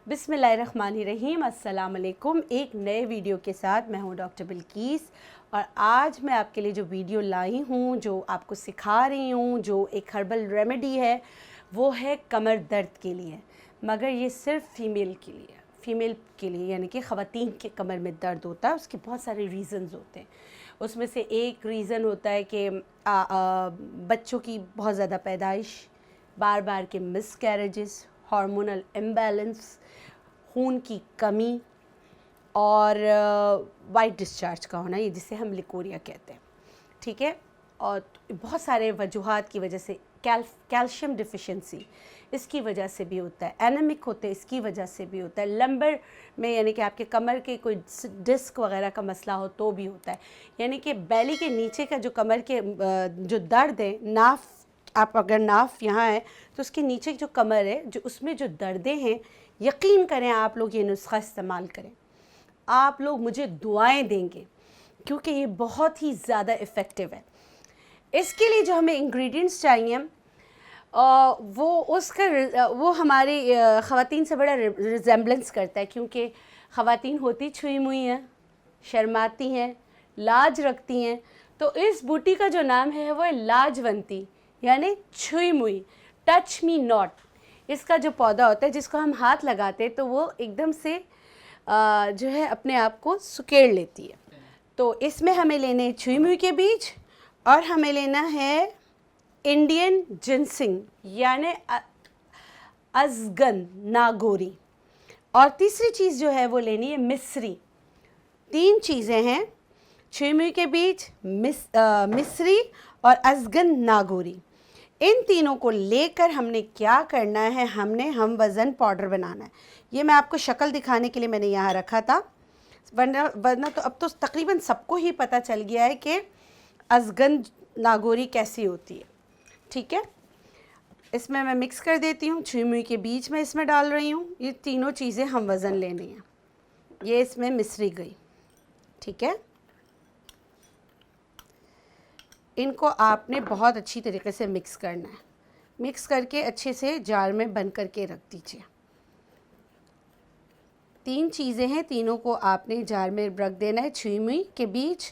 बिस्मिल्लाहिर्रहमानिर्रहीम, अस्सलाम वालेकुम। एक नए वीडियो के साथ मैं हूं डॉक्टर बिल्किस और आज मैं आपके लिए जो वीडियो लाई हूं, जो आपको सिखा रही हूं, जो एक हर्बल रेमेडी है, वो है कमर दर्द के लिए। मगर ये सिर्फ फ़ीमेल के लिए यानी कि ख़वातीन के कमर में दर्द होता है। उसके बहुत सारे रीज़न्स होते हैं। उसमें से एक रीज़न होता है कि बच्चों की बहुत ज़्यादा पैदाइश, बार बार के मिसकैरेजेस, हार्मोनल इम्बैलेंस, खून की कमी और वाइट डिस्चार्ज का होना, ये जिसे हम लिकोरिया कहते हैं, ठीक है। और बहुत सारे वजूहात की वजह से कैल्शियम डिफिशिएंसी इसकी वजह से भी होता है, एनेमिक होते हैं इसकी वजह से भी होता है, लंबर में यानी कि आपके कमर के कोई डिस्क वगैरह का मसला हो तो भी होता है। यानी कि बैली के नीचे का जो कमर के जो दर्द है, नाफ, आप अगर नाफ यहाँ है तो उसके नीचे जो कमर है, जो उसमें जो दर्दें हैं, यकीन करें आप लोग ये नुस्खा इस्तेमाल करें, आप लोग मुझे दुआएं देंगे क्योंकि ये बहुत ही ज़्यादा इफ़ेक्टिव है। इसके लिए जो हमें इंग्रेडिएंट्स चाहिए वो हमारी ख़वातीन से बड़ा रिजेम्बलेंस करता है, क्योंकि ख़वातीन होती छुई मुई हैं, शर्माती हैं, लाज रखती हैं। तो इस बूटी का जो नाम है वो है लाजवंती, यानी छुई मुई, टच मी नॉट। इसका जो पौधा होता है जिसको हम हाथ लगाते हैं तो वो एकदम से जो है अपने आप को सुकेड़ लेती है। तो इसमें हमें लेने छुई मुई के बीज और हमें लेना है इंडियन जिनसिंग यानी अजगन नागोरी, और तीसरी चीज़ जो है वो लेनी है मिस्री। तीन चीज़ें हैं, छुई मुई के बीज, मिस्री और अजगन नागोरी। इन तीनों को लेकर हमने क्या करना है, हम वज़न पाउडर बनाना है। ये मैं आपको शक्ल दिखाने के लिए मैंने यहाँ रखा था, वरना तो अब तो तकरीबन सबको ही पता चल गया है कि अजगन नागोरी कैसी होती है, ठीक है। इसमें मैं मिक्स कर देती हूँ, छुई मुई के बीज में इसमें डाल रही हूँ। ये तीनों चीज़ें हम वज़न लेनी है। ये इसमें मिस्री गई, ठीक है। इनको आपने बहुत अच्छी तरीके से मिक्स करना है। मिक्स करके अच्छे से जार में बंद करके रख दीजिए। तीन चीज़ें हैं, तीनों को आपने जार में रख देना है, छुई मुई के बीज,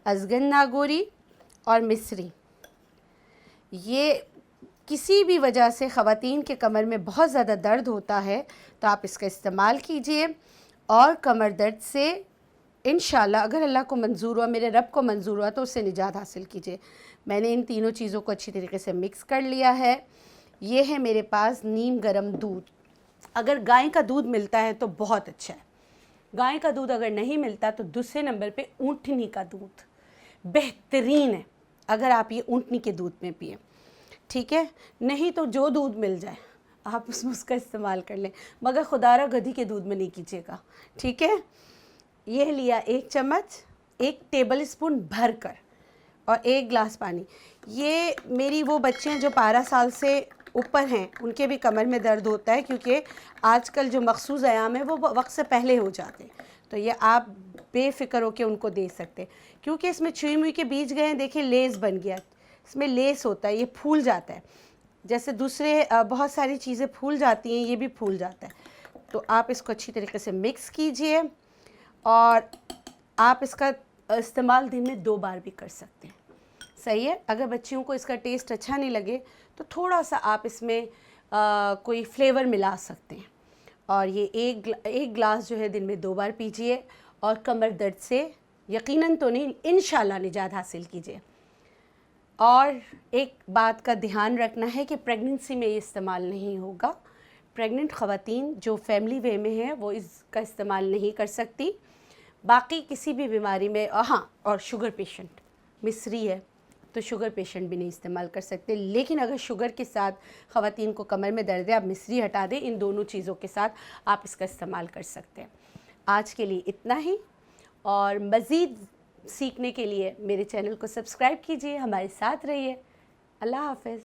अजगन नागोरी और मिस्री। ये किसी भी वजह से ख़वातीन के कमर में बहुत ज़्यादा दर्द होता है तो आप इसका इस्तेमाल कीजिए और कमर दर्द से इंशाल्लाह, अगर अल्लाह को मंजूर हुआ, मेरे रब को मंजूर हुआ, तो उससे निजात हासिल कीजिए। मैंने इन तीनों चीज़ों को अच्छी तरीके से मिक्स कर लिया है। ये है मेरे पास नीम गरम दूध। अगर गाय का दूध मिलता है तो बहुत अच्छा है। गाय का दूध अगर नहीं मिलता तो दूसरे नंबर पे ऊँटनी का दूध बेहतरीन है, अगर आप ये ऊँटनी के दूध में पिए, ठीक है। नहीं तो जो दूध मिल जाए आप उसमें उसका इस्तेमाल कर लें, मगर खुदारा गधी के दूध में नहीं कीजिएगा, ठीक है। ये लिया 1 चम्मच, 1 टेबल स्पून भर कर और 1 गिलास पानी। ये मेरी वो बच्चे हैं जो 12 साल से ऊपर हैं, उनके भी कमर में दर्द होता है, क्योंकि आजकल जो मखसूस आयाम है वो वक्त से पहले हो जाते हैं। तो ये आप बेफ़िक्र होकर उनको दे सकते हैं, क्योंकि इसमें छुई मुई के बीज गए हैं, देखिए लेस बन गया, इसमें लेस होता है, ये फूल जाता है। जैसे दूसरे बहुत सारी चीज़ें फूल जाती हैं, ये भी फूल जाता है। तो आप इसको अच्छी तरीके से मिक्स कीजिए और आप इसका इस्तेमाल दिन में 2 बार भी कर सकते हैं, सही है। अगर बच्चियों को इसका टेस्ट अच्छा नहीं लगे तो थोड़ा सा आप इसमें कोई फ्लेवर मिला सकते हैं। और ये एक गिलास जो है दिन में 2 बार पीजिए और कमर दर्द से यकीनन तो नहीं, इंशाल्लाह निजात हासिल कीजिए। और एक बात का ध्यान रखना है कि प्रेगनेंसी में ये इस्तेमाल नहीं होगा। प्रेग्नेंट ख़वातीन जो फैमिली वे में हैं वो इसका इस्तेमाल नहीं कर सकती। बाकी किसी भी बीमारी में, हाँ, और शुगर पेशेंट, मिस्री है तो शुगर पेशेंट भी नहीं इस्तेमाल कर सकते। लेकिन अगर शुगर के साथ ख़वातीन को कमर में दर्द है, आप मिस्री हटा दें, इन दोनों चीज़ों के साथ आप इसका इस्तेमाल कर सकते हैं। आज के लिए इतना ही, और मज़ीद सीखने के लिए मेरे चैनल को सब्सक्राइब कीजिए, हमारे साथ रहिए। अल्लाह हाफ़िज़।